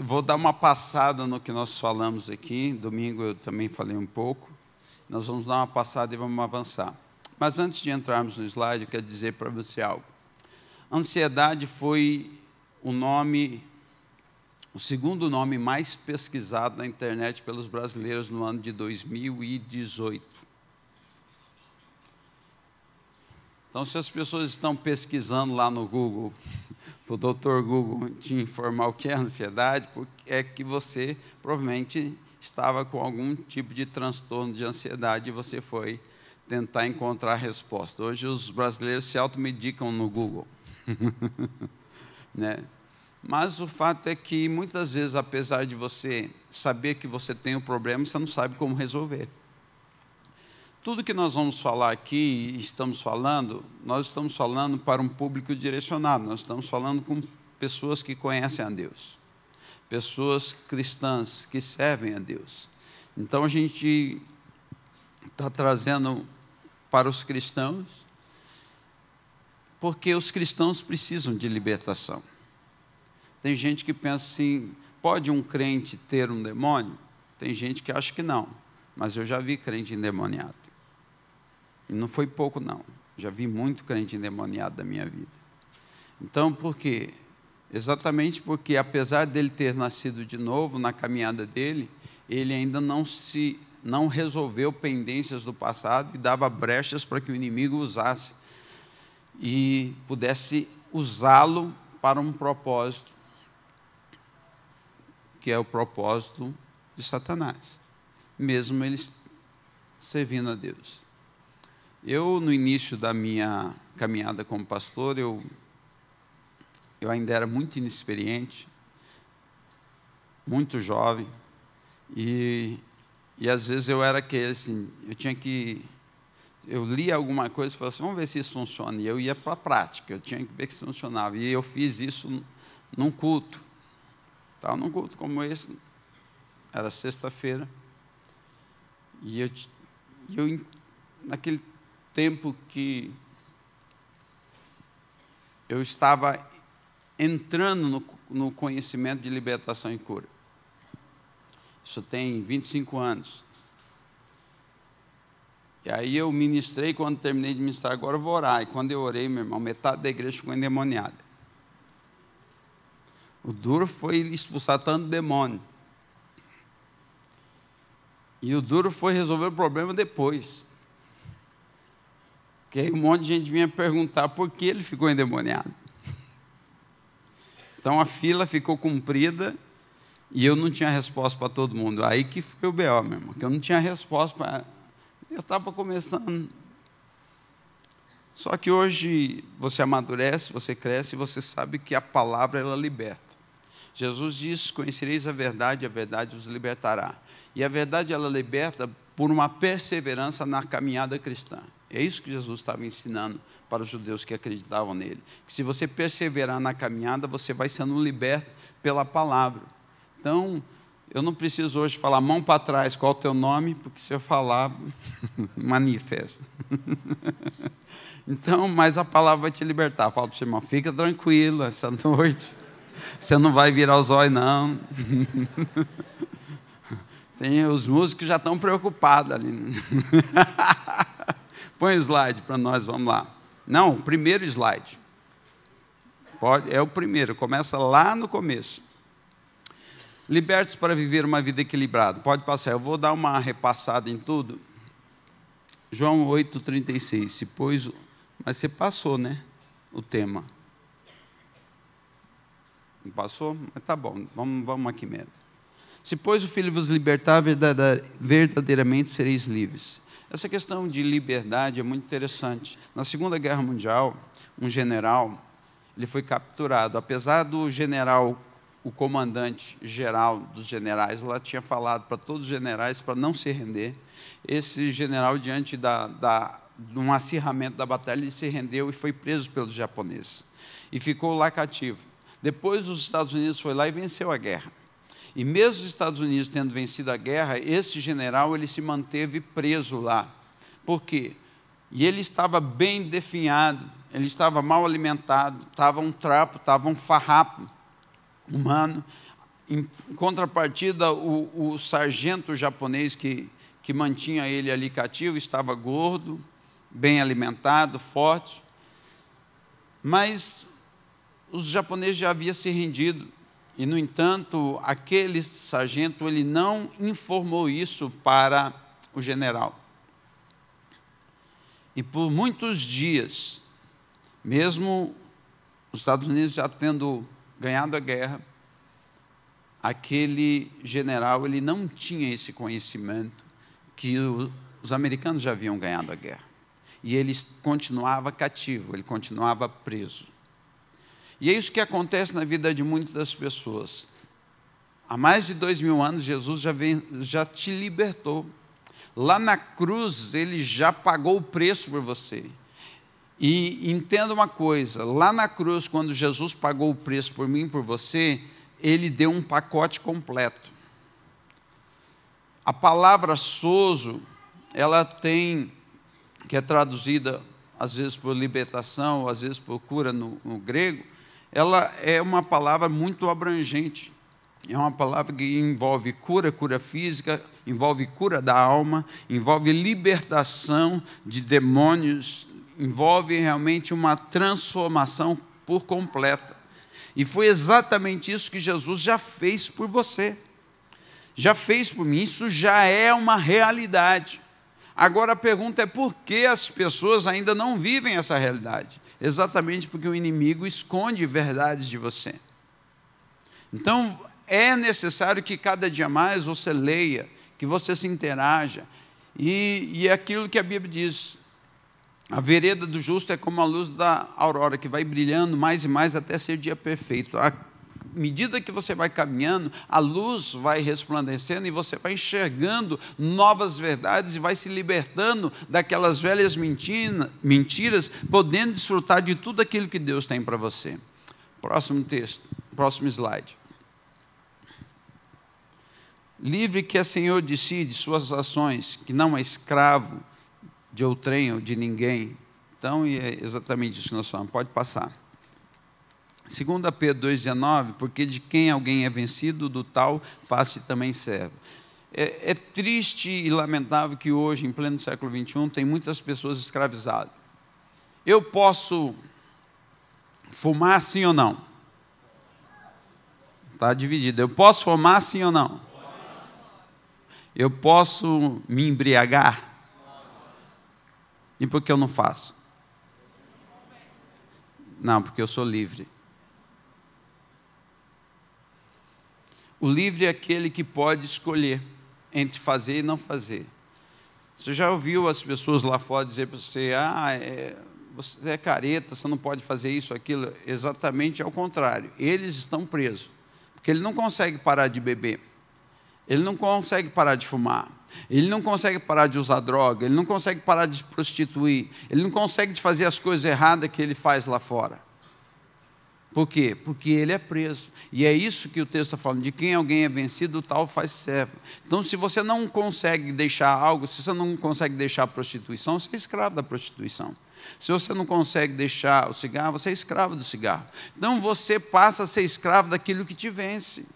Vou dar uma passada no que nós falamos aqui. Domingo eu também falei um pouco. Nós vamos dar uma passada e vamos avançar. Mas antes de entrarmos no slide, eu quero dizer para você algo. Ansiedade foi o segundo nome mais pesquisado na internet pelos brasileiros no ano de 2018. Então, se as pessoas estão pesquisando lá no Google, para o doutor Google te informar o que é ansiedade, porque é que você provavelmente estava com algum tipo de transtorno de ansiedade e você foi tentar encontrar a resposta. Hoje os brasileiros se automedicam no Google. Né? Mas o fato é que muitas vezes, apesar de você saber que você tem um problema, você não sabe como resolver. Tudo que nós vamos falar aqui, nós estamos falando para um público direcionado, nós estamos falando com pessoas que conhecem a Deus, pessoas cristãs que servem a Deus. Então, a gente está trazendo para os cristãos, porque os cristãos precisam de libertação. Tem gente que pensa assim, pode um crente ter um demônio? Tem gente que acha que não, mas eu já vi crente endemoniado. E não foi pouco, não. Já vi muito crente endemoniado da minha vida. Então, por quê? Exatamente porque, apesar dele ter nascido de novo na caminhada dele, ele ainda não resolveu pendências do passado e dava brechas para que o inimigo usasse e pudesse usá-lo para um propósito, que é o propósito de Satanás, mesmo ele servindo a Deus. Eu, no início da minha caminhada como pastor, eu ainda era muito inexperiente, muito jovem, e às vezes eu era aquele assim, eu lia alguma coisa e falava assim, vamos ver se isso funciona, e eu ia para a prática, eu tinha que ver que isso funcionava, e eu fiz isso num culto. Estava num culto como esse, era sexta-feira, e eu naquele tempo que eu estava entrando no conhecimento de libertação e cura. Isso tem 25 anos. E aí eu ministrei, quando terminei de ministrar, agora eu vou orar. E quando eu orei, meu irmão, metade da igreja ficou endemoniada. O duro foi expulsar tanto demônio. E o duro foi resolver o problema depois. Porque aí um monte de gente vinha perguntar por que ele ficou endemoniado. Então a fila ficou comprida e eu não tinha resposta para todo mundo. Aí que foi o B.O., meu irmão, que eu não tinha resposta para... Eu estava começando. Só que hoje você amadurece, você cresce e você sabe que a palavra, ela liberta. Jesus diz, conhecereis a verdade vos libertará. E a verdade, ela liberta por uma perseverança na caminhada cristã. É isso que Jesus estava ensinando para os judeus que acreditavam nele. Que se você perseverar na caminhada, você vai sendo liberto pela palavra. Então, eu não preciso hoje falar mão para trás, qual é o teu nome, porque se eu falar, manifesta. Então, mas a palavra vai te libertar. Fala para o seu irmão, fica tranquilo essa noite. Você não vai virar os olhos, não. Os músicos já estão preocupados ali. Põe o slide para nós, vamos lá. Não, o primeiro slide. É o primeiro, começa lá no começo. Libertos para viver uma vida equilibrada. Pode passar, eu vou dar uma repassada em tudo. João 8,36. Mas você passou, né? O tema. Não passou? Mas tá bom, vamos aqui mesmo. Se, pois, o Filho vos libertar, verdadeiramente sereis livres. Essa questão de liberdade é muito interessante. Na Segunda Guerra Mundial, um general, ele foi capturado. Apesar do general, o comandante geral dos generais, lá tinha falado para todos os generais para não se render. Esse general, diante de um acirramento da batalha, ele se rendeu e foi preso pelos japoneses. E ficou lá cativo. Depois, os Estados Unidos foi lá e venceu a guerra. E mesmo os Estados Unidos tendo vencido a guerra, esse general ele se manteve preso lá. Por quê? E ele estava bem definhado, ele estava mal alimentado, estava um trapo, estava um farrapo humano. Em contrapartida, o sargento japonês que mantinha ele ali cativo estava gordo, bem alimentado, forte, mas os japoneses já haviam se rendido. E, no entanto, aquele sargento ele não informou isso para o general. E por muitos dias, mesmo os Estados Unidos já tendo ganhado a guerra, aquele general ele não tinha esse conhecimento que os americanos já haviam ganhado a guerra. E ele continuava cativo, ele continuava preso. E é isso que acontece na vida de muitas das pessoas. Há mais de 2000 anos, Jesus já te libertou. Lá na cruz, ele já pagou o preço por você. E entenda uma coisa, lá na cruz, quando Jesus pagou o preço por mim e por você, ele deu um pacote completo. A palavra sozo, ela tem, que é traduzida às vezes por libertação, às vezes por cura no grego, ela é uma palavra muito abrangente. É uma palavra que envolve cura, cura física, envolve cura da alma, envolve libertação de demônios, envolve realmente uma transformação por completa. E foi exatamente isso que Jesus já fez por você. Já fez por mim, isso já é uma realidade. Agora a pergunta é por que as pessoas ainda não vivem essa realidade? Exatamente porque o inimigo esconde verdades de você. Então, é necessário que cada dia mais você leia, que você se interaja. E é aquilo que a Bíblia diz, a vereda do justo é como a luz da aurora, que vai brilhando mais e mais até ser dia perfeito. À medida que você vai caminhando, a luz vai resplandecendo e você vai enxergando novas verdades e vai se libertando daquelas velhas mentiras, podendo desfrutar de tudo aquilo que Deus tem para você. Próximo texto, próximo slide. Livre que é senhor de si, de suas ações, que não é escravo de outrem ou de ninguém. Então, é exatamente isso que nós falamos. Pode passar. 2 Pedro 2,19, porque de quem alguém é vencido, do tal faz-se também servo. É triste e lamentável que hoje, em pleno século XXI, tem muitas pessoas escravizadas. Eu posso fumar sim ou não? Está dividido. Eu posso fumar sim ou não? Eu posso me embriagar? E por que eu não faço? Não, porque eu sou livre. O livre é aquele que pode escolher entre fazer e não fazer. Você já ouviu as pessoas lá fora dizer para você, você é careta, você não pode fazer isso, aquilo? Exatamente ao contrário. Eles estão presos, porque ele não consegue parar de beber. Ele não consegue parar de fumar, ele não consegue parar de usar droga, ele não consegue parar de prostituir, ele não consegue fazer as coisas erradas que ele faz lá fora. Por quê? Porque ele é preso. E é isso que o texto está falando, de quem alguém é vencido, o tal faz servo. Então, se você não consegue deixar algo, se você não consegue deixar a prostituição, você é escravo da prostituição. Se você não consegue deixar o cigarro, você é escravo do cigarro. Então, você passa a ser escravo daquilo que te vence.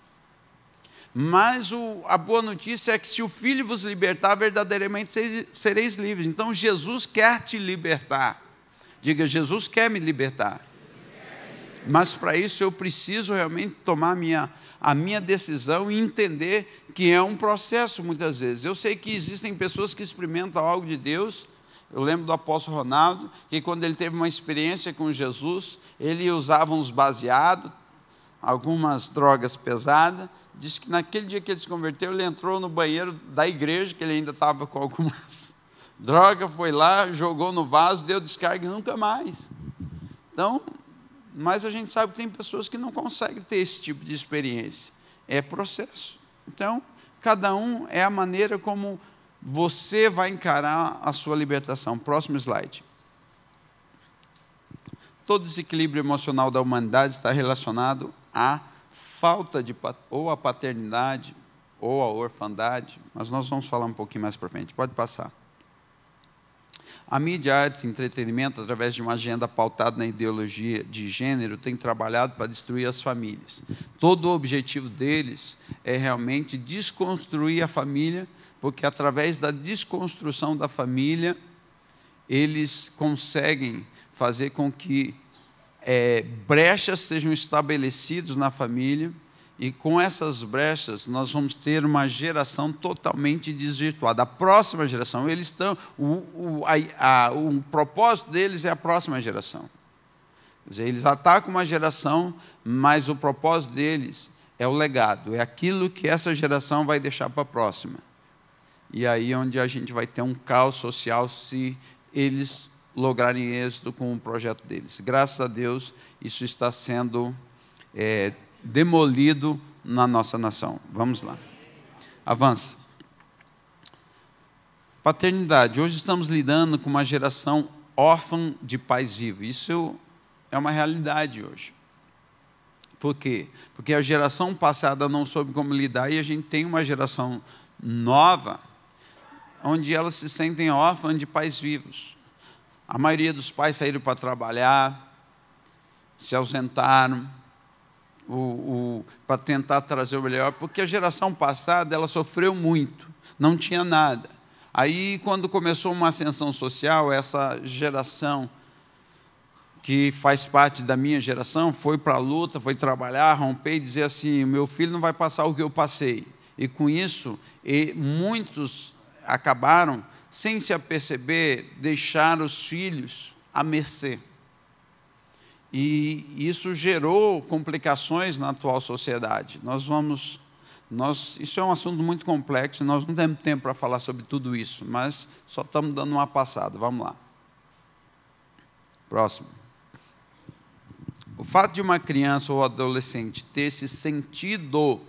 Mas a boa notícia é que se o Filho vos libertar, verdadeiramente sereis livres. Então, Jesus quer te libertar. Diga, Jesus quer me libertar. Mas para isso eu preciso realmente tomar a minha decisão e entender que é um processo muitas vezes. Eu sei que existem pessoas que experimentam algo de Deus. Eu lembro do apóstolo Ronaldo, que quando ele teve uma experiência com Jesus, ele usava uns baseados, algumas drogas pesadas. Diz que naquele dia que ele se converteu, ele entrou no banheiro da igreja, que ele ainda estava com algumas drogas, foi lá, jogou no vaso, deu descarga e nunca mais. Então, mas a gente sabe que tem pessoas que não conseguem ter esse tipo de experiência. É processo. Então, cada um é a maneira como você vai encarar a sua libertação. Próximo slide. Todo desequilíbrio emocional da humanidade está relacionado à falta de ou a paternidade ou a orfandade, mas nós vamos falar um pouquinho mais para frente. Pode passar. A mídia, artes e entretenimento, através de uma agenda pautada na ideologia de gênero, tem trabalhado para destruir as famílias. Todo o objetivo deles é realmente desconstruir a família, porque através da desconstrução da família, eles conseguem fazer com que brechas sejam estabelecidas na família, e com essas brechas nós vamos ter uma geração totalmente desvirtuada. A próxima geração, eles estão, o propósito deles é a próxima geração. Quer dizer, eles atacam uma geração, mas o propósito deles é o legado, é aquilo que essa geração vai deixar para a próxima. E aí é onde a gente vai ter um caos social se eles lograrem êxito com o projeto deles. Graças a Deus, isso está sendo demolido na nossa nação. Vamos lá. Avança. Paternidade. Hoje estamos lidando com uma geração órfã de pais vivos. Isso é uma realidade hoje. Por quê? Porque a geração passada não soube como lidar e a gente tem uma geração nova onde elas se sentem órfãs de pais vivos. A maioria dos pais saíram para trabalhar, se ausentaram, para tentar trazer o melhor, porque a geração passada ela sofreu muito, não tinha nada. Aí, quando começou uma ascensão social, essa geração que faz parte da minha geração foi para a luta, foi trabalhar, romper e dizer assim: meu filho não vai passar o que eu passei. E com isso, muitos acabaram, sem se aperceber, deixar os filhos à mercê. E isso gerou complicações na atual sociedade. Isso é um assunto muito complexo, nós não temos tempo para falar sobre tudo isso, mas só estamos dando uma passada. Vamos lá. Próximo. O fato de uma criança ou adolescente ter esse sentido,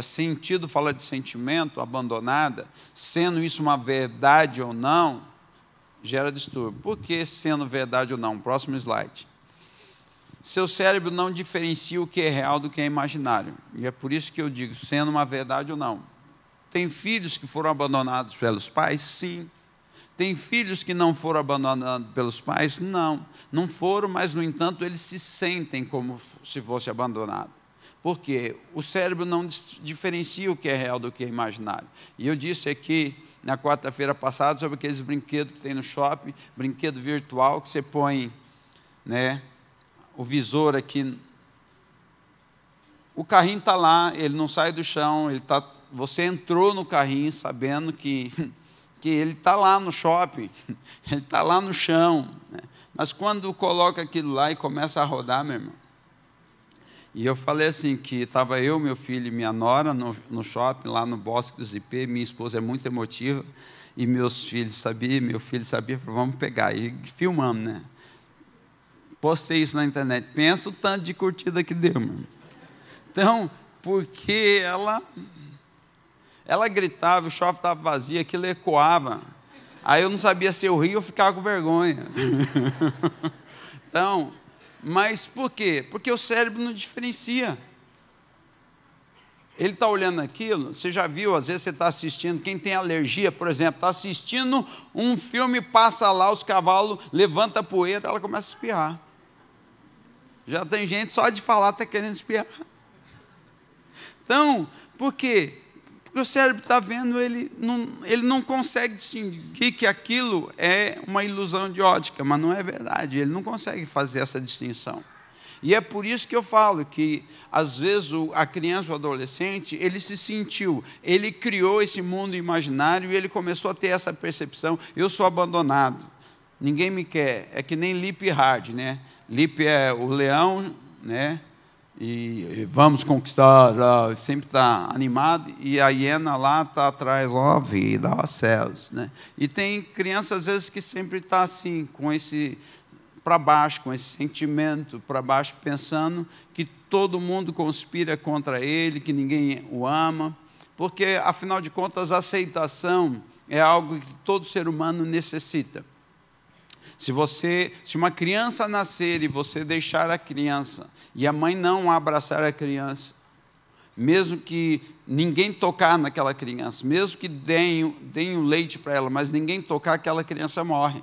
sentido fala de sentimento, abandonada, sendo isso uma verdade ou não, gera distúrbio. Por que sendo verdade ou não? Próximo slide. Seu cérebro não diferencia o que é real do que é imaginário. E é por isso que eu digo, sendo uma verdade ou não. Tem filhos que foram abandonados pelos pais? Sim. Tem filhos que não foram abandonados pelos pais? Não. Não foram, mas, no entanto, eles se sentem como se fosse abandonado. Por quê? O cérebro não diferencia o que é real do que é imaginário. E eu disse aqui, na quarta-feira passada, sobre aqueles brinquedos que tem no shopping, brinquedo virtual, que você põe, né, o visor aqui, o carrinho está lá, ele não sai do chão, você entrou no carrinho sabendo que ele está lá no shopping, ele está lá no chão, né? Mas quando coloca aquilo lá e começa a rodar, meu irmão, e eu falei assim, que estava eu, meu filho e minha nora no shopping, lá no Bosque dos IP, minha esposa é muito emotiva, e meus filhos sabiam, meu filho sabia, falou, vamos pegar, e filmamos, né? Postei isso na internet. Pensa o tanto de curtida que deu, meu. Então, porque ela gritava, o shopping estava vazio, aquilo ecoava. Aí eu não sabia se eu ria ou ficava com vergonha. Então, mas por quê? Porque o cérebro não diferencia. Ele está olhando aquilo, você já viu, às vezes você está assistindo, quem tem alergia, por exemplo, está assistindo um filme, passa lá, os cavalos, levanta a poeira, ela começa a espirrar. Já tem gente só de falar está querendo espirrar. Então, por quê? Porque o cérebro está vendo, ele não consegue distinguir que aquilo é uma ilusão de ótica, mas não é verdade, ele não consegue fazer essa distinção. E é por isso que eu falo que, às vezes, a criança ou o adolescente, ele se sentiu, ele criou esse mundo imaginário e ele começou a ter essa percepção, eu sou abandonado. Ninguém me quer, é que nem Lip Hard, né? Lip é o leão, né? E vamos conquistar, sempre está animado, e a hiena lá está atrás, ó vida, ó céus, né? E tem criança, às vezes, que sempre está assim, com esse, para baixo, com esse sentimento, para baixo, pensando que todo mundo conspira contra ele, que ninguém o ama, porque, afinal de contas, a aceitação é algo que todo ser humano necessita. Se uma criança nascer e você deixar a criança, e a mãe não abraçar a criança, mesmo que ninguém tocar naquela criança, mesmo que deem o leite para ela, mas ninguém tocar, aquela criança morre.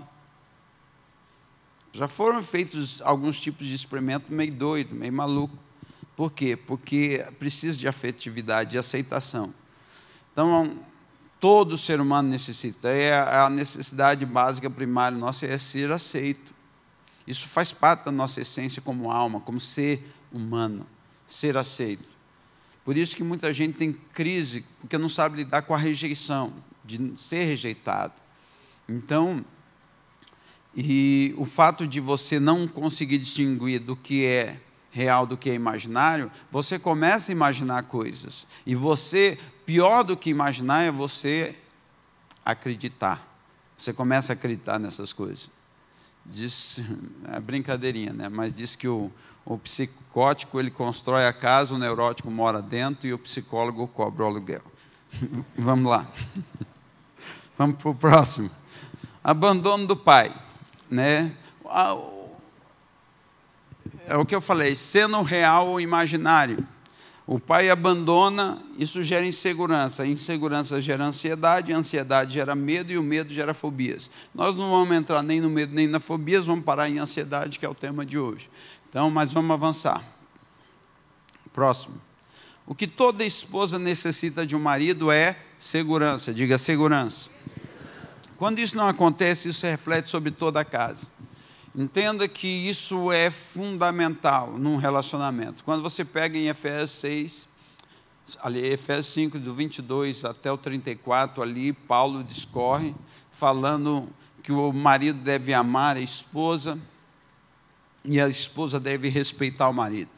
Já foram feitos alguns tipos de experimento meio doido, meio maluco. Por quê? Porque precisa de afetividade, de aceitação. Então, todo ser humano necessita. A necessidade básica primária nossa é ser aceito. Isso faz parte da nossa essência como alma, como ser humano, ser aceito. Por isso que muita gente tem crise, porque não sabe lidar com a rejeição, de ser rejeitado. Então, e o fato de você não conseguir distinguir do que é real do que é imaginário, você começa a imaginar coisas. E você, pior do que imaginar, é você acreditar. Você começa a acreditar nessas coisas. Diz, é brincadeirinha, né? Mas diz que o psicótico ele constrói a casa, o neurótico mora dentro e o psicólogo cobra o aluguel. Vamos lá. Vamos para o próximo. Abandono do pai. Né? É o que eu falei, sendo real ou imaginário. O pai abandona, isso gera insegurança. A insegurança gera ansiedade, a ansiedade gera medo e o medo gera fobias. Nós não vamos entrar nem no medo nem na fobias, vamos parar em ansiedade, que é o tema de hoje. Então, mas vamos avançar. Próximo. O que toda esposa necessita de um marido é segurança. Diga segurança. Quando isso não acontece, isso reflete sobre toda a casa. Entenda que isso é fundamental num relacionamento. Quando você pega em Efésios 6, ali, Efésios 5, do 22 até o 34, ali Paulo discorre, falando que o marido deve amar a esposa e a esposa deve respeitar o marido.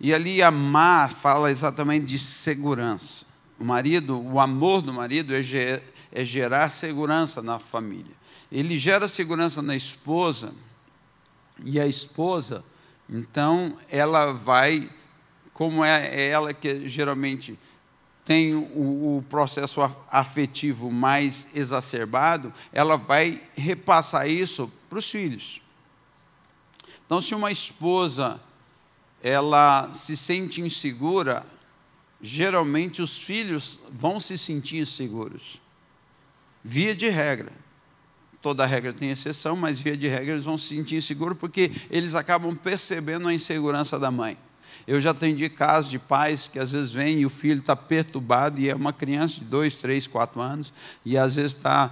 E ali amar fala exatamente de segurança. O amor do marido é gerar segurança na família. Ele gera segurança na esposa, e a esposa, então, ela vai, como é ela que geralmente tem o processo afetivo mais exacerbado, ela vai repassar isso para os filhos. Então, se uma esposa, ela se sente insegura, geralmente os filhos vão se sentir inseguros. Via de regra. Toda regra tem exceção, mas via de regra eles vão se sentir inseguros porque eles acabam percebendo a insegurança da mãe. Eu já atendi casos de pais que às vezes vêm e o filho está perturbado e é uma criança de 2, 3, 4 anos e às vezes está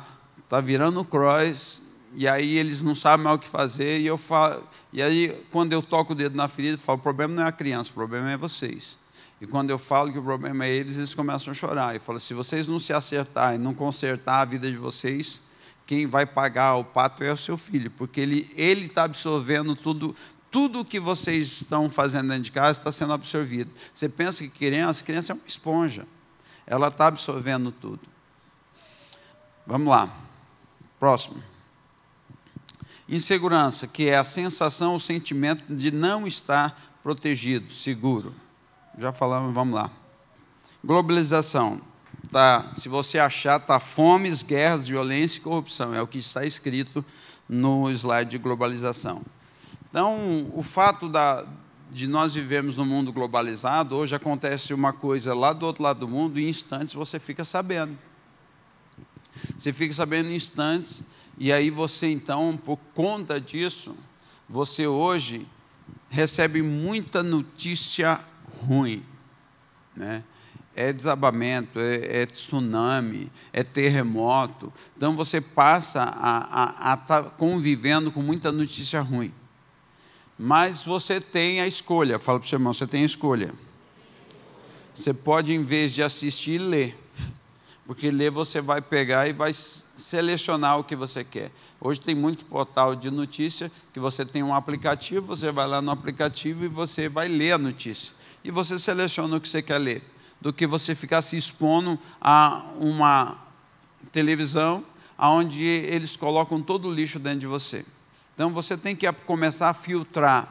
virando o cross e aí eles não sabem mais o que fazer e aí quando eu toco o dedo na ferida eu falo, o problema não é a criança, o problema é vocês. E quando eu falo que o problema é eles, eles começam a chorar. Eu falo, se vocês não se acertarem, não consertar a vida de vocês, quem vai pagar o pato é o seu filho, porque ele está absorvendo tudo que vocês estão fazendo dentro de casa está sendo absorvido. Você pensa que criança é uma esponja, ela está absorvendo tudo. Vamos lá, próximo. Insegurança, que é a sensação, o sentimento de não estar protegido, seguro. Já falamos, vamos lá. Globalização. Tá, se você achar, está fomes, guerras, violência e corrupção. É o que está escrito no slide de globalização. Então, o fato de nós vivermos num mundo globalizado, hoje acontece uma coisa lá do outro lado do mundo, e em instantes você fica sabendo. Você fica sabendo em instantes, e aí você, então, por conta disso, você hoje recebe muita notícia ruim, né? É desabamento, é tsunami, é terremoto. Então, você passa a estar convivendo com muita notícia ruim. Mas você tem a escolha. Fala para o seu irmão, você tem a escolha. Você pode, em vez de assistir, ler. Porque ler você vai pegar e vai selecionar o que você quer. Hoje tem muito portal de notícia que você tem um aplicativo, você vai lá no aplicativo e você vai ler a notícia. E você seleciona o que você quer ler. Do que você ficar se expondo a uma televisão onde eles colocam todo o lixo dentro de você. Então, você tem que começar a filtrar,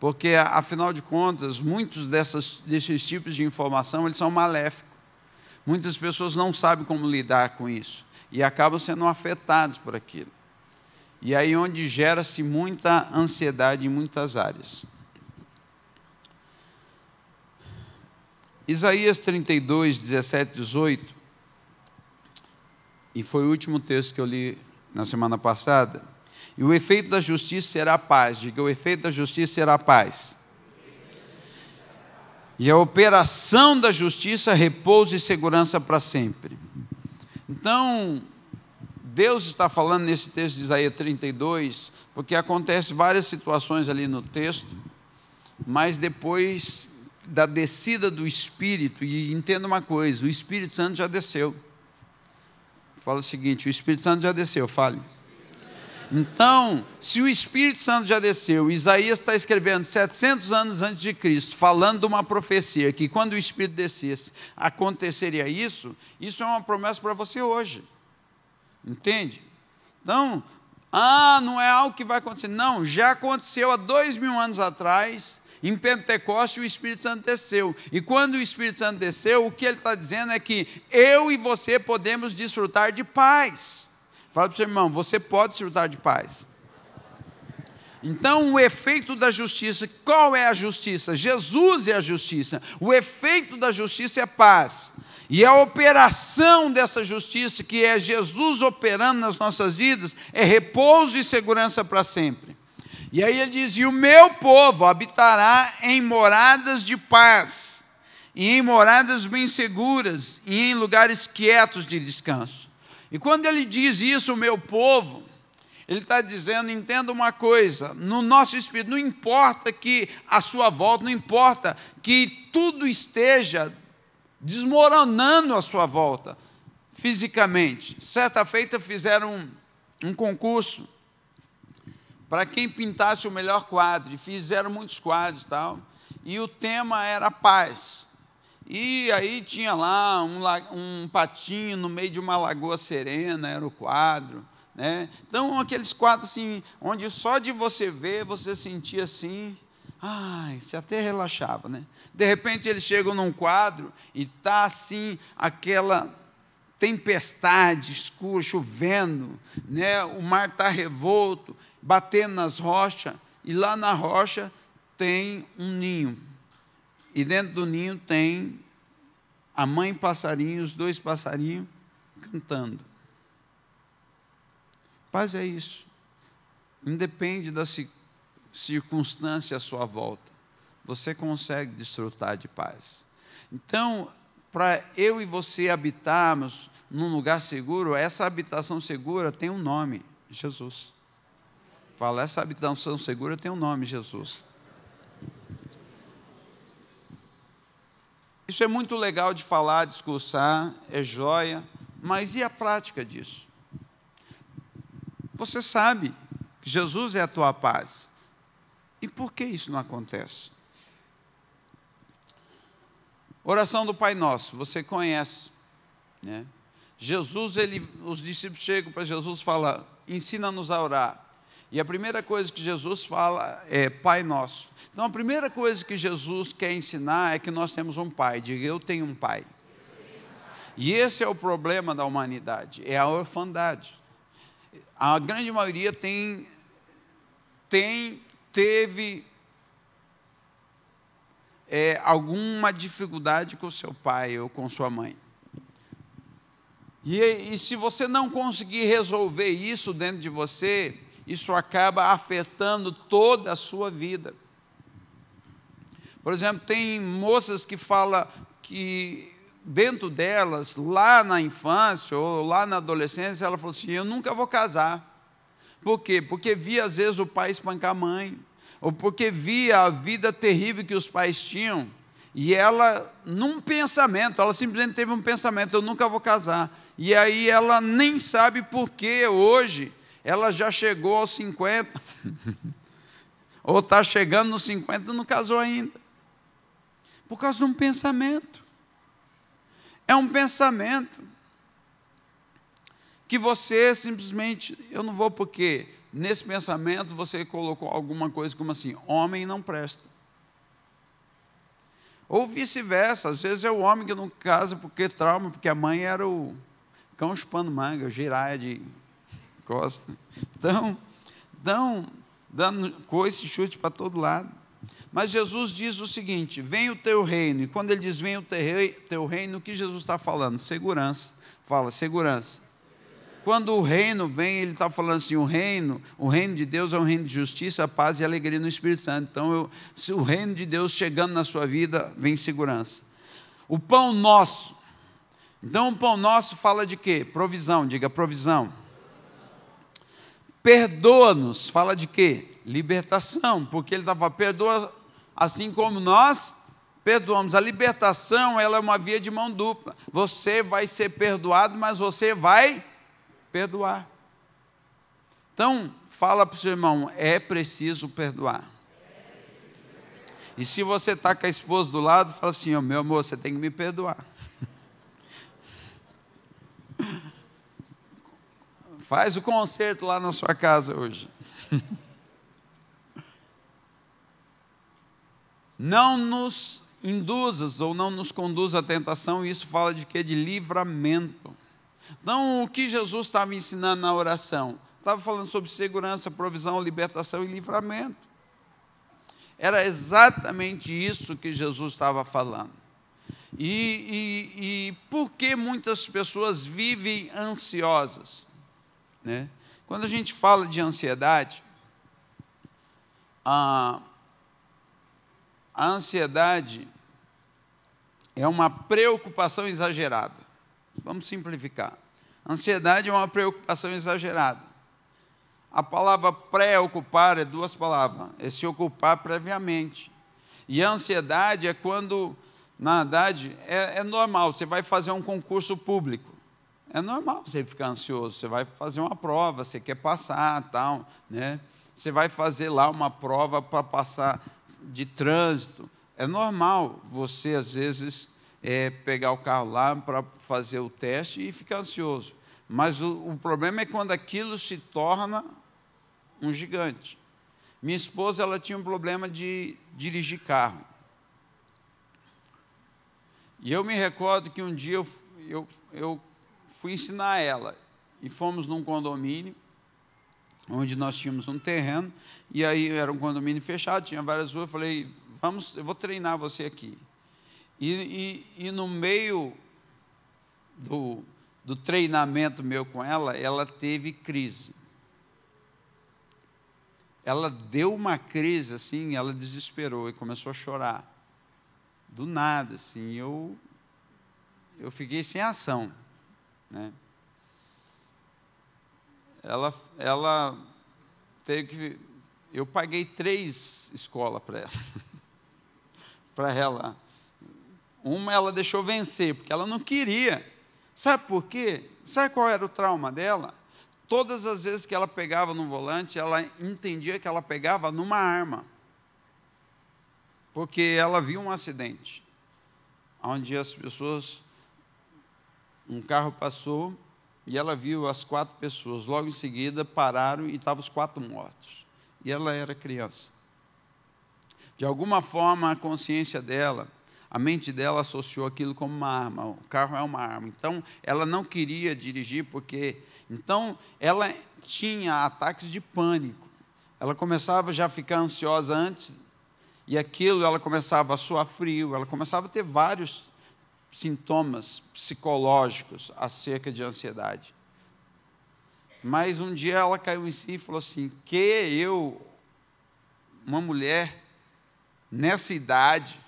porque, afinal de contas, muitos desses tipos de informação, eles são maléficos. Muitas pessoas não sabem como lidar com isso e acabam sendo afetados por aquilo. E aí onde gera-se muita ansiedade em muitas áreas. Isaías 32, 17, 18, e foi o último texto que eu li na semana passada. E o efeito da justiça será a paz. Diga, o efeito da justiça será a paz. E a operação da justiça, repouso e segurança para sempre. Então, Deus está falando nesse texto de Isaías 32, porque acontecem várias situações ali no texto, mas depois da descida do Espírito, e entenda uma coisa, o Espírito Santo já desceu. Fala o seguinte, o Espírito Santo já desceu, fale. Então, se o Espírito Santo já desceu, Isaías está escrevendo 700 anos antes de Cristo, falando de uma profecia, que quando o Espírito descesse, aconteceria isso, isso é uma promessa para você hoje. Entende? Então, não é algo que vai acontecer. Não, já aconteceu há 2000 anos atrás, em Pentecoste o Espírito Santo desceu. E quando o Espírito Santo desceu, o que ele está dizendo é que eu e você podemos desfrutar de paz. Fala para o seu irmão, você pode desfrutar de paz. Então, o efeito da justiça, qual é a justiça? Jesus é a justiça. O efeito da justiça é paz. E a operação dessa justiça, que é Jesus operando nas nossas vidas, é repouso e segurança para sempre. E aí ele diz, e o meu povo habitará em moradas de paz, e em moradas bem seguras, e em lugares quietos de descanso. E quando ele diz isso, o meu povo, ele está dizendo, entenda uma coisa, no nosso espírito, não importa que a sua volta, não importa que tudo esteja desmoronando à sua volta, fisicamente. Certa feita fizeram um concurso para quem pintasse o melhor quadro, e fizeram muitos quadros e tal, e o tema era paz. E aí tinha lá um patinho no meio de uma lagoa serena, era o quadro, né? Então, aqueles quadros assim, onde só de você ver, você sentia assim, você até relaxava, né? De repente, eles chegam num quadro e está assim, aquela tempestade escura, chovendo, né? O mar está revolto, batendo nas rochas, e lá na rocha tem um ninho. E dentro do ninho tem a mãe passarinho, os dois passarinhos cantando. Paz é isso. Independe da circunstância à sua volta, você consegue desfrutar de paz. Então, para eu e você habitarmos num lugar seguro, essa habitação segura tem um nome, Jesus. Fala, essa habitação segura tem um nome, Jesus. Isso é muito legal de falar, discursar, é joia, mas e a prática disso? Você sabe que Jesus é a tua paz. E por que isso não acontece? Oração do Pai Nosso, você conhece, né? Jesus, os discípulos chegam para Jesus e falam, ensina-nos a orar. E a primeira coisa que Jesus fala é Pai Nosso. Então, a primeira coisa que Jesus quer ensinar é que nós temos um Pai. Diga, eu tenho um Pai. E esse é o problema da humanidade, é a orfandade. A grande maioria teve alguma dificuldade com o seu pai ou com sua mãe. E se você não conseguir resolver isso dentro de você, isso acaba afetando toda a sua vida. Por exemplo, tem moças que falam que dentro delas, lá na infância ou lá na adolescência, ela falou assim, eu nunca vou casar. Por quê? Porque via às vezes o pai espancar a mãe, ou porque via a vida terrível que os pais tinham, e ela, num pensamento, ela simplesmente teve um pensamento, eu nunca vou casar. E aí ela nem sabe por que hoje ela já chegou aos 50, ou está chegando nos 50 e não casou ainda. Por causa de um pensamento. É um pensamento que você simplesmente, eu não vou porque nesse pensamento você colocou alguma coisa como assim, homem não presta. Ou vice-versa, às vezes é o homem que não casa porque trauma, porque a mãe era o cão chupando manga, o giraia de costa. Então, dando coice e chute para todo lado. Mas Jesus diz o seguinte: vem o teu reino. E quando ele diz vem o teu reino, o que Jesus está falando? Segurança. Fala, segurança. Quando o reino vem, ele está falando assim, o reino de Deus é um reino de justiça, paz e alegria no Espírito Santo. Então, se o reino de Deus chegando na sua vida, vem segurança. O pão nosso. Então, o pão nosso fala de quê? Provisão, diga provisão. Perdoa-nos, fala de quê? Libertação, porque ele estava, perdoa assim como nós perdoamos. A libertação, ela é uma via de mão dupla. Você vai ser perdoado, mas você vai perdoar. Então, fala para o seu irmão, é preciso perdoar. E se você está com a esposa do lado, fala assim, oh, meu amor, você tem que me perdoar. Faz o concerto lá na sua casa hoje. Não nos induzas ou não nos conduza à tentação, isso fala de quê? De livramento. Então, o que Jesus estava ensinando na oração? Estava falando sobre segurança, provisão, libertação e livramento. Era exatamente isso que Jesus estava falando. E por que muitas pessoas vivem ansiosas? Né? Quando a gente fala de ansiedade, a ansiedade é uma preocupação exagerada. Vamos simplificar. Ansiedade é uma preocupação exagerada. A palavra preocupar é duas palavras. É se ocupar previamente. E a ansiedade é quando, na verdade, é normal. Você vai fazer um concurso público. É normal você ficar ansioso. Você vai fazer uma prova, você quer passar, tal, né? Você vai fazer lá uma prova para passar de trânsito. É normal você, às vezes, pegar o carro lá para fazer o teste e ficar ansioso. Mas o problema é quando aquilo se torna um gigante. Minha esposa, ela tinha um problema de dirigir carro. E eu me recordo que um dia eu fui ensinar ela. E fomos num condomínio, onde nós tínhamos um terreno, e aí era um condomínio fechado, tinha várias ruas. Eu falei, eu vou treinar você aqui. E no meio do treinamento meu com ela, ela teve crise. Ela deu uma crise, assim, ela desesperou e começou a chorar. Do nada, assim, eu fiquei sem ação, né? Ela teve que... Eu paguei 3 escolas para ela. Para ela. Uma ela deixou vencer, porque ela não queria. Sabe por quê? Sabe qual era o trauma dela? Todas as vezes que ela pegava no volante, ela entendia que ela pegava numa arma. Porque ela viu um acidente, onde as pessoas, um carro passou, e ela viu as 4 pessoas. Logo em seguida, pararam e estavam os 4 mortos. E ela era criança. De alguma forma, a consciência dela, a mente dela associou aquilo como uma arma. O carro é uma arma. Então, ela não queria dirigir porque... Então, ela tinha ataques de pânico. Ela começava já a ficar ansiosa antes, e aquilo, ela começava a suar frio, ela começava a ter vários sintomas psicológicos acerca de ansiedade. Mas um dia ela caiu em si e falou assim, que eu, uma mulher, nessa idade...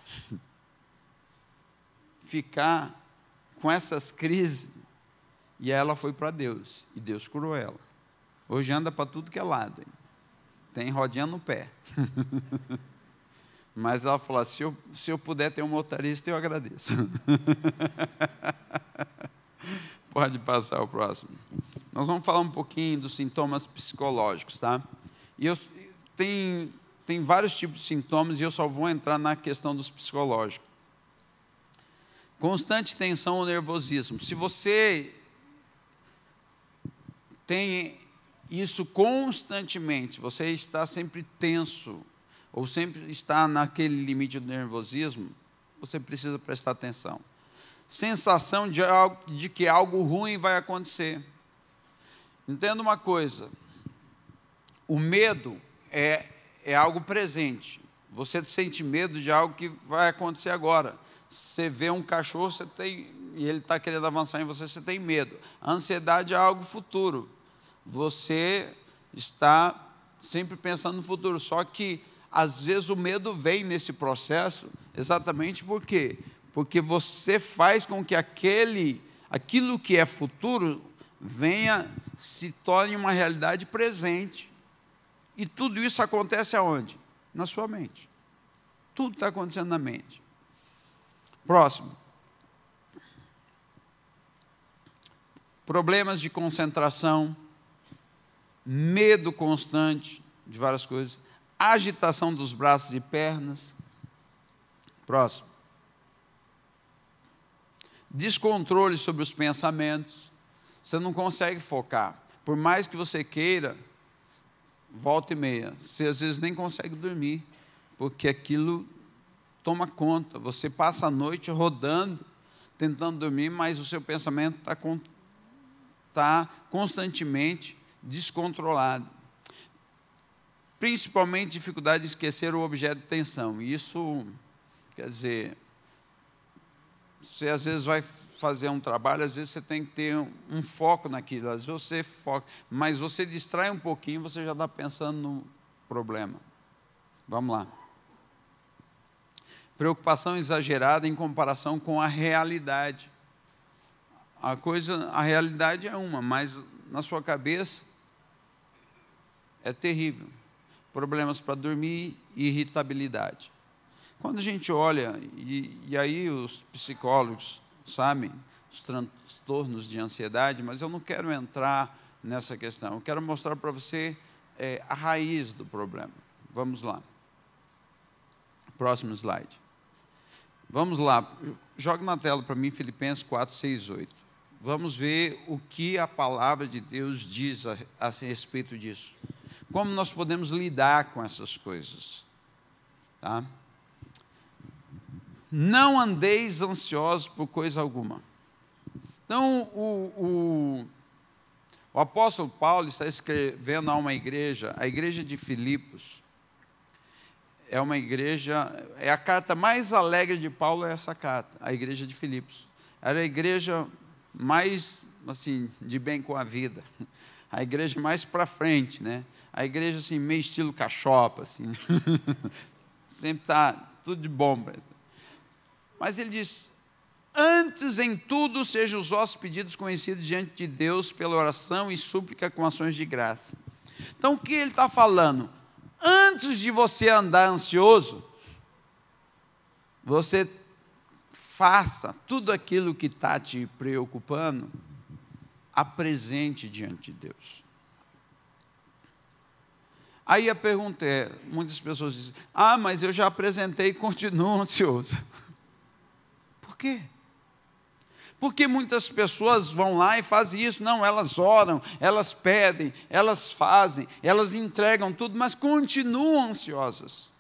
ficar com essas crises, e ela foi para Deus, e Deus curou ela. Hoje anda para tudo que é lado, hein? Tem rodinha no pé. Mas ela falou, se eu puder ter um motorista, eu agradeço. Pode passar o próximo. Nós vamos falar um pouquinho dos sintomas psicológicos, tá? E tem vários tipos de sintomas, e eu só vou entrar na questão dos psicológicos. Constante tensão ou nervosismo. Se você tem isso constantemente, você está sempre tenso, ou sempre está naquele limite do nervosismo, você precisa prestar atenção. Sensação de que algo ruim vai acontecer. Entenda uma coisa, o medo é algo presente, Você sente medo de algo que vai acontecer agora. Você vê um cachorro, e ele está querendo avançar em você, você tem medo. A ansiedade é algo futuro. Você está sempre pensando no futuro. Só que, às vezes, o medo vem nesse processo exatamente por quê? Porque você faz com que aquilo que é futuro se torne uma realidade presente. E tudo isso acontece aonde? Na sua mente. Tudo está acontecendo na mente. Próximo. Problemas de concentração, medo constante de várias coisas, agitação dos braços e pernas. Próximo. Descontrole sobre os pensamentos. Você não consegue focar. Por mais que você queira, volta e meia, você às vezes nem consegue dormir, porque aquilo toma conta. Você passa a noite rodando, tentando dormir, mas o seu pensamento está constantemente descontrolado. Principalmente dificuldade de esquecer o objeto de tensão. Isso, quer dizer, você às vezes vai fazer um trabalho, às vezes você tem que ter um foco naquilo, às vezes você foca, mas você distrai um pouquinho, você já está pensando no problema. Vamos lá. Preocupação exagerada em comparação com a realidade. A realidade é uma, mas na sua cabeça é terrível. Problemas para dormir e irritabilidade. Quando a gente olha, e aí os psicólogos sabem os transtornos de ansiedade, mas eu não quero entrar nessa questão. Eu quero mostrar para você a raiz do problema. Vamos lá. Próximo slide. Vamos lá. Joga na tela para mim Filipenses 4, 6, 8. Vamos ver o que a palavra de Deus diz a respeito disso. Como nós podemos lidar com essas coisas. Tá? Não andeis ansiosos por coisa alguma. Então, o apóstolo Paulo está escrevendo a uma igreja, a igreja de Filipos. É uma igreja, a carta mais alegre de Paulo é essa carta, a igreja de Filipos. Era a igreja mais, assim, de bem com a vida. A igreja mais para frente, né? A igreja, assim, meio estilo cachopa, assim. Sempre está tudo de bom. Mas ele diz, antes em tudo sejam os vossos pedidos conhecidos diante de Deus pela oração e súplica com ações de graça. Então, o que ele está falando? Antes de você andar ansioso, você faça tudo aquilo que está te preocupando, apresente diante de Deus. Aí a pergunta é, muitas pessoas dizem, mas eu já apresentei e continuo ansioso. Por quê? Porque muitas pessoas vão lá e fazem isso. Não, elas oram, elas pedem, elas fazem, elas entregam tudo, mas continuam ansiosas.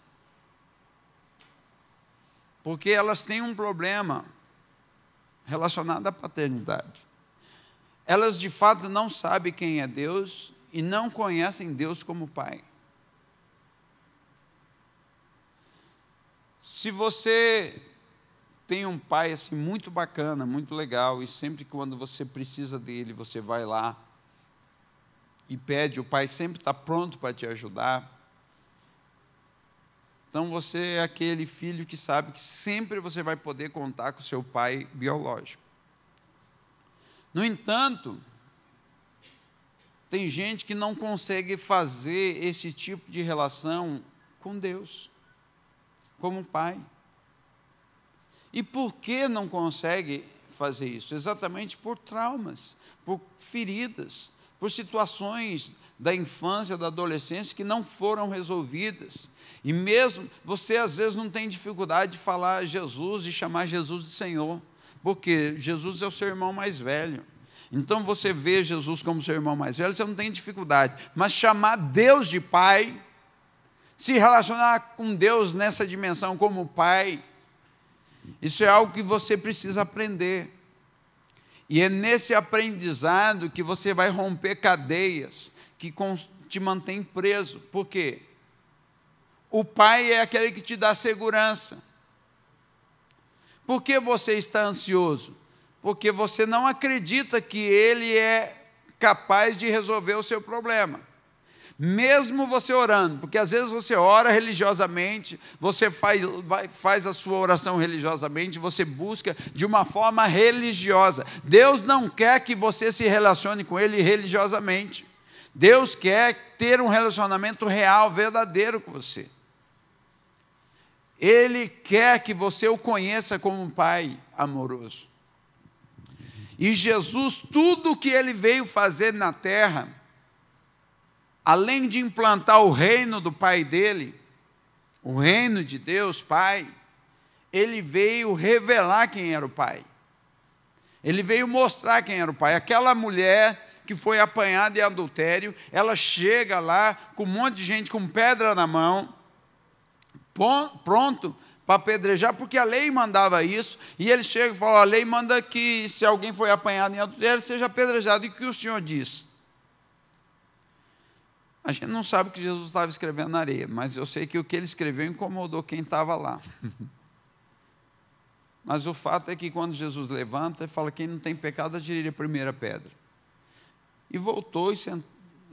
Porque elas têm um problema relacionado à paternidade. Elas, de fato, não sabem quem é Deus e não conhecem Deus como Pai. Se você tem um pai assim, muito bacana, muito legal, e sempre que quando você precisa dele, você vai lá e pede, o pai sempre está pronto para te ajudar. Então, você é aquele filho que sabe que sempre você vai poder contar com o seu pai biológico. No entanto, tem gente que não consegue fazer esse tipo de relação com Deus, como pai. E por que não consegue fazer isso? Exatamente por traumas, por feridas, por situações da infância, da adolescência que não foram resolvidas. E mesmo você às vezes não tem dificuldade de falar Jesus e chamar Jesus de Senhor, porque Jesus é o seu irmão mais velho. Então você vê Jesus como seu irmão mais velho, você não tem dificuldade. Mas chamar Deus de Pai, se relacionar com Deus nessa dimensão como Pai, isso é algo que você precisa aprender. E é nesse aprendizado que você vai romper cadeias que te mantêm preso. Por quê? O pai é aquele que te dá segurança. Por que você está ansioso? Porque você não acredita que ele é capaz de resolver o seu problema. Mesmo você orando, porque às vezes você ora religiosamente, você faz a sua oração religiosamente, você busca de uma forma religiosa. Deus não quer que você se relacione com Ele religiosamente. Deus quer ter um relacionamento real, verdadeiro com você. Ele quer que você o conheça como um Pai amoroso. E Jesus, tudo o que Ele veio fazer na terra, além de implantar o reino do Pai dele, o reino de Deus, Pai, ele veio revelar quem era o Pai. Ele veio mostrar quem era o Pai. Aquela mulher que foi apanhada em adultério, ela chega lá com um monte de gente com pedra na mão, pronto para apedrejar, porque a lei mandava isso, e ele chega e fala, a lei manda que se alguém foi apanhado em adultério, seja apedrejado. E o que o Senhor diz? A gente não sabe o que Jesus estava escrevendo na areia, mas eu sei que o que ele escreveu incomodou quem estava lá. Mas o fato é que quando Jesus levanta, ele fala, quem não tem pecado, atire a primeira pedra. E voltou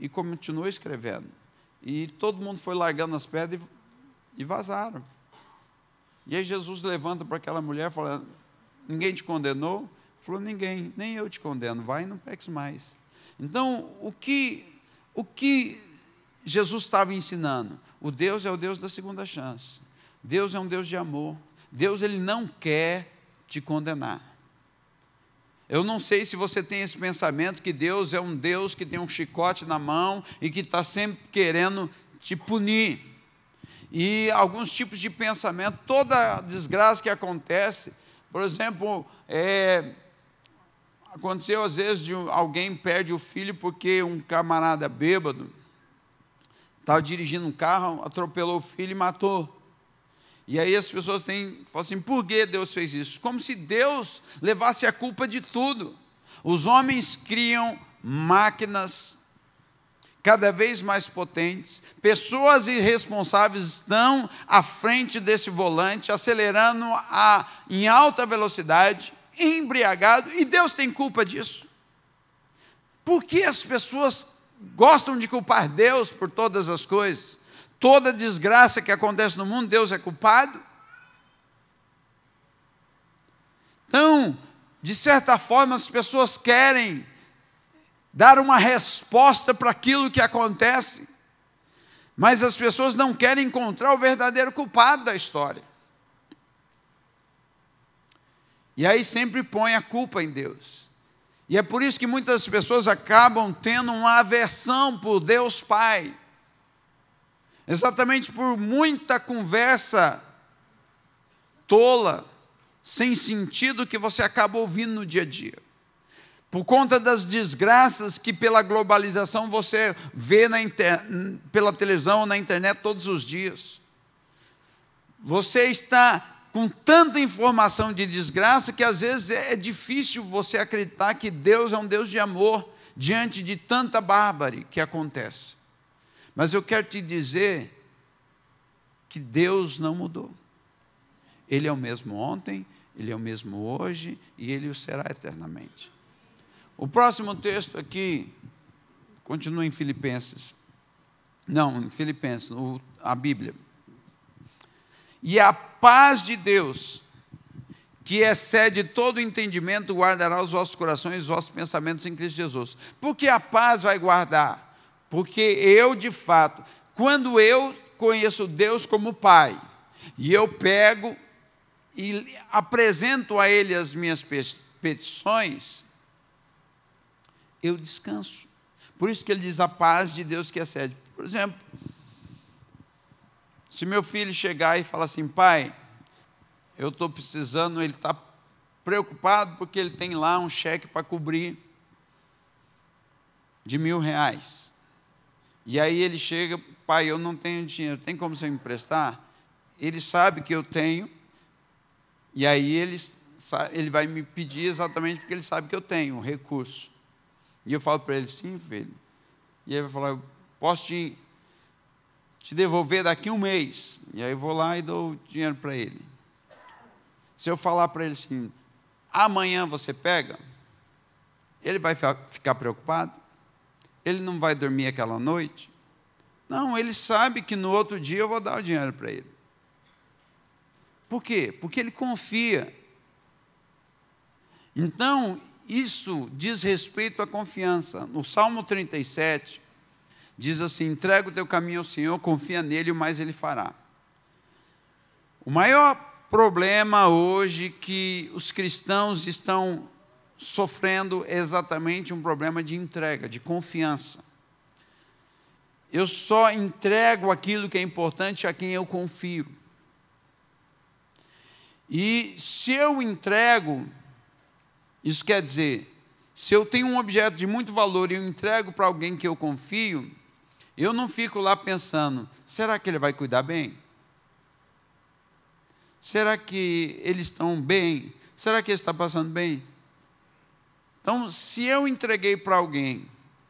e continuou escrevendo. E todo mundo foi largando as pedras e vazaram. E aí Jesus levanta para aquela mulher, falando, ninguém te condenou? Falou, ninguém, nem eu te condeno, vai e não peques mais. Então, o que Jesus estava ensinando? O Deus é o Deus da segunda chance. Deus é um Deus de amor. Deus, ele não quer te condenar. Eu não sei se você tem esse pensamento que Deus é um Deus que tem um chicote na mão e que está sempre querendo te punir. E alguns tipos de pensamento, toda desgraça que acontece, por exemplo, aconteceu às vezes de alguém perde o filho porque um camarada bêbado estava dirigindo um carro, atropelou o filho e matou. E aí as pessoas falam assim, por que Deus fez isso? Como se Deus levasse a culpa de tudo. Os homens criam máquinas cada vez mais potentes, pessoas irresponsáveis estão à frente desse volante, acelerando em alta velocidade, embriagado, e Deus tem culpa disso. Por que as pessoas gostam de culpar Deus por todas as coisas? Toda desgraça que acontece no mundo, Deus é culpado? Então, de certa forma, as pessoas querem dar uma resposta para aquilo que acontece, mas as pessoas não querem encontrar o verdadeiro culpado da história. E aí sempre põe a culpa em Deus. E é por isso que muitas pessoas acabam tendo uma aversão por Deus Pai. Exatamente por muita conversa tola, sem sentido, que você acaba ouvindo no dia a dia. Por conta das desgraças que pela globalização você vê pela televisão, na internet todos os dias. Você está com tanta informação de desgraça que às vezes é difícil você acreditar que Deus é um Deus de amor diante de tanta bárbare que acontece. Mas eu quero te dizer que Deus não mudou. Ele é o mesmo ontem, Ele é o mesmo hoje e Ele o será eternamente. O próximo texto aqui, continua em Filipenses. Não, em Filipenses, a Bíblia. E a paz de Deus, que excede todo entendimento, guardará os vossos corações e os vossos pensamentos em Cristo Jesus. Por que a paz vai guardar? Porque eu, de fato, quando eu conheço Deus como Pai, e eu pego e apresento a Ele as minhas petições, eu descanso. Por isso que ele diz a paz de Deus que excede. Por exemplo, se meu filho chegar e falar assim, pai, eu estou precisando, ele está preocupado porque ele tem lá um cheque para cobrir de R$1.000. E aí ele chega, pai, eu não tenho dinheiro, tem como você me emprestar? Ele sabe que eu tenho, e aí ele vai me pedir exatamente porque ele sabe que eu tenho um recurso. E eu falo para ele, sim, filho. E ele vai falar, eu posso te te devolver daqui 1 mês. E aí eu vou lá e dou o dinheiro para ele. Se eu falar para ele assim, amanhã você pega, ele vai ficar preocupado? Ele não vai dormir aquela noite? Não, ele sabe que no outro dia eu vou dar o dinheiro para ele. Por quê? Porque ele confia. Então, isso diz respeito à confiança. No Salmo 37, diz assim, entrega o teu caminho ao Senhor, confia nele, o mais ele fará. O maior problema hoje que os cristãos estão sofrendo é exatamente um problema de entrega, de confiança. Eu só entrego aquilo que é importante a quem eu confio. E se eu entrego, isso quer dizer, se eu tenho um objeto de muito valor e eu entrego para alguém que eu confio, eu não fico lá pensando, será que ele vai cuidar bem? Será que eles estão bem? Será que ele está passando bem? Então, se eu entreguei para alguém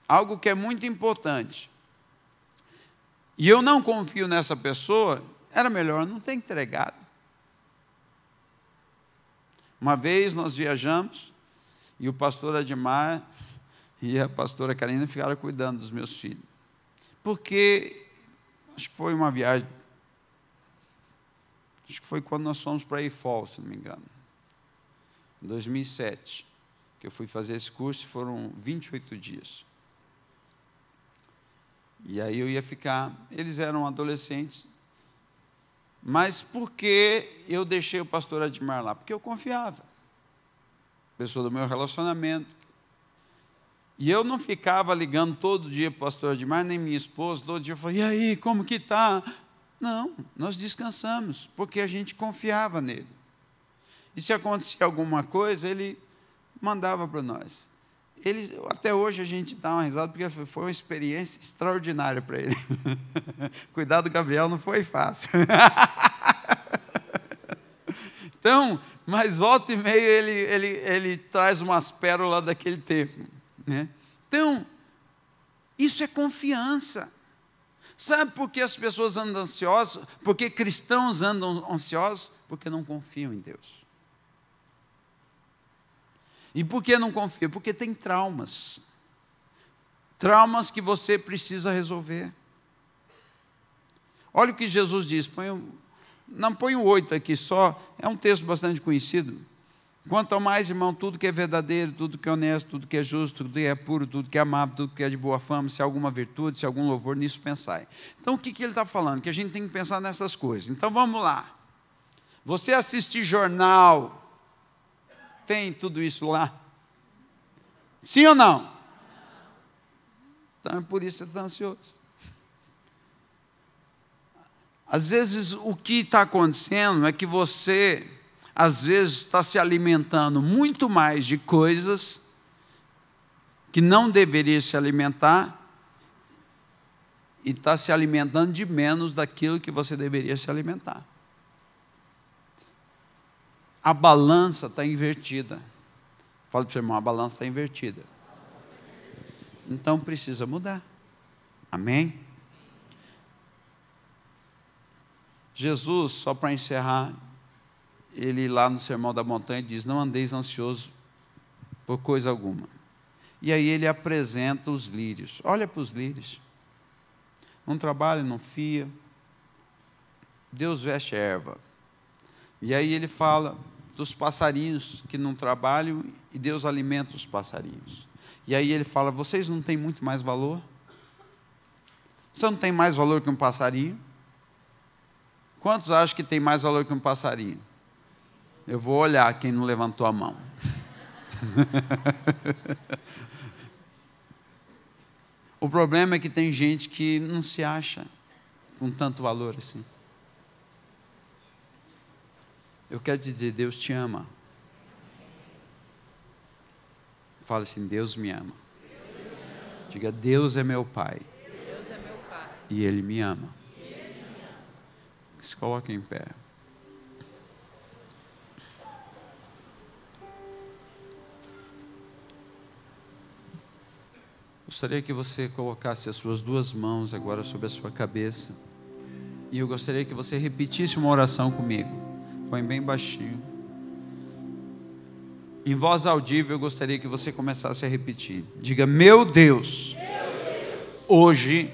algo que é muito importante, e eu não confio nessa pessoa, era melhor não ter entregado. Uma vez nós viajamos, e o pastor Admar e a pastora Karina ficaram cuidando dos meus filhos. Porque, acho que foi uma viagem, acho que foi quando nós fomos para Eifol, se não me engano, em 2007, que eu fui fazer esse curso, foram 28 dias. E aí eu ia ficar, eles eram adolescentes, mas por que eu deixei o pastor Admar lá? Porque eu confiava, pessoa do meu relacionamento, e eu não ficava ligando todo dia para o pastor Admar, nem minha esposa, todo dia eu falava, e aí, como que está? Não, nós descansamos, porque a gente confiava nele, e se acontecia alguma coisa, ele mandava para nós. Até hoje a gente dá uma risada, porque foi uma experiência extraordinária para ele. Cuidar do Gabriel não foi fácil. Então, mas volta e meia ele traz umas pérolas daquele tempo, né? Então, isso é confiança. Sabe por que as pessoas andam ansiosas? Por que cristãos andam ansiosos? Porque não confiam em Deus. E por que não confia? Porque tem traumas. Traumas que você precisa resolver. Olha o que Jesus diz. Não põe o 8 aqui só. É um texto bastante conhecido. Quanto ao mais, irmão, tudo que é verdadeiro, tudo que é honesto, tudo que é justo, tudo que é puro, tudo que é amável, tudo que é de boa fama, se há alguma virtude, se há algum louvor, nisso pensai. Então, o que ele está falando? Que a gente tem que pensar nessas coisas. Então, vamos lá. Você assistir jornal, tem tudo isso lá? Sim ou não? Então é por isso que você está ansioso. Às vezes o que está acontecendo é que você, às vezes, está se alimentando muito mais de coisas que não deveria se alimentar e está se alimentando de menos daquilo que você deveria se alimentar. A balança está invertida. Fala para o seu irmão, a balança está invertida. Então precisa mudar. Amém? Jesus, só para encerrar, ele lá no Sermão da Montanha diz, não andeis ansiosos por coisa alguma. E aí ele apresenta os lírios. Olha para os lírios. Não trabalha, não fia. Deus veste a erva. E aí ele fala dos passarinhos que não trabalham e Deus alimenta os passarinhos. E aí ele fala, vocês não têm muito mais valor? Você não tem mais valor que um passarinho? Quantos acham que tem mais valor que um passarinho? Eu vou olhar quem não levantou a mão. O problema é que tem gente que não se acha com tanto valor assim. Eu quero te dizer, Deus te ama. Fala assim, Deus me ama. Diga, Deus é meu Pai. Deus é meu Pai. E Ele me ama. Se coloque em pé. Gostaria que você colocasse as suas duas mãos agora sobre a sua cabeça. E eu gostaria que você repetisse uma oração comigo. Põe bem baixinho. Em voz audível, eu gostaria que você começasse a repetir. Diga: meu Deus, hoje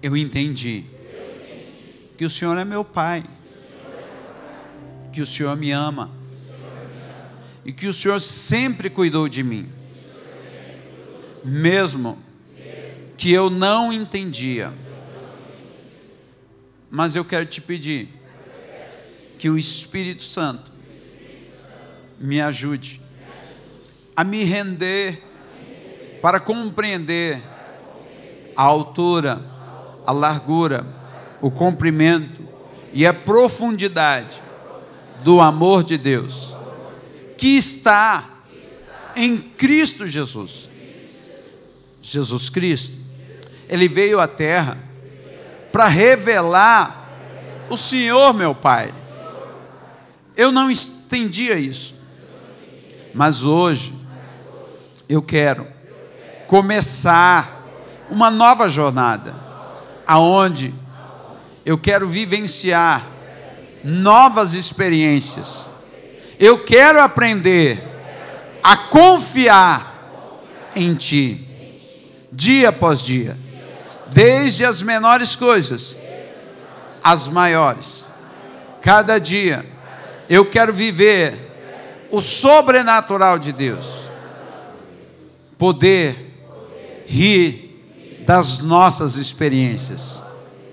eu entendi que o Senhor é meu Pai, que o Senhor me ama e que o Senhor sempre cuidou de mim, mesmo que eu não entendia. Mas eu quero te pedir que o Espírito Santo me ajude a me render para compreender a altura, a largura, o comprimento e a profundidade do amor de Deus que está em Cristo Jesus. Jesus Cristo, Ele veio à terra para revelar o Senhor, meu Pai. Eu não entendia isso, mas hoje eu quero começar uma nova jornada, aonde eu quero vivenciar novas experiências. Eu quero aprender a confiar em Ti, dia após dia, desde as menores coisas às maiores. Cada dia eu quero viver o sobrenatural de Deus, poder rir das nossas experiências,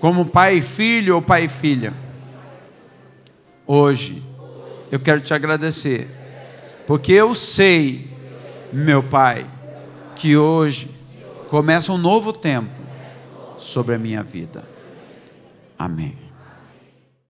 como pai e filho ou pai e filha. Hoje eu quero te agradecer, porque eu sei, meu Pai, que hoje começa um novo tempo sobre a minha vida. Amém.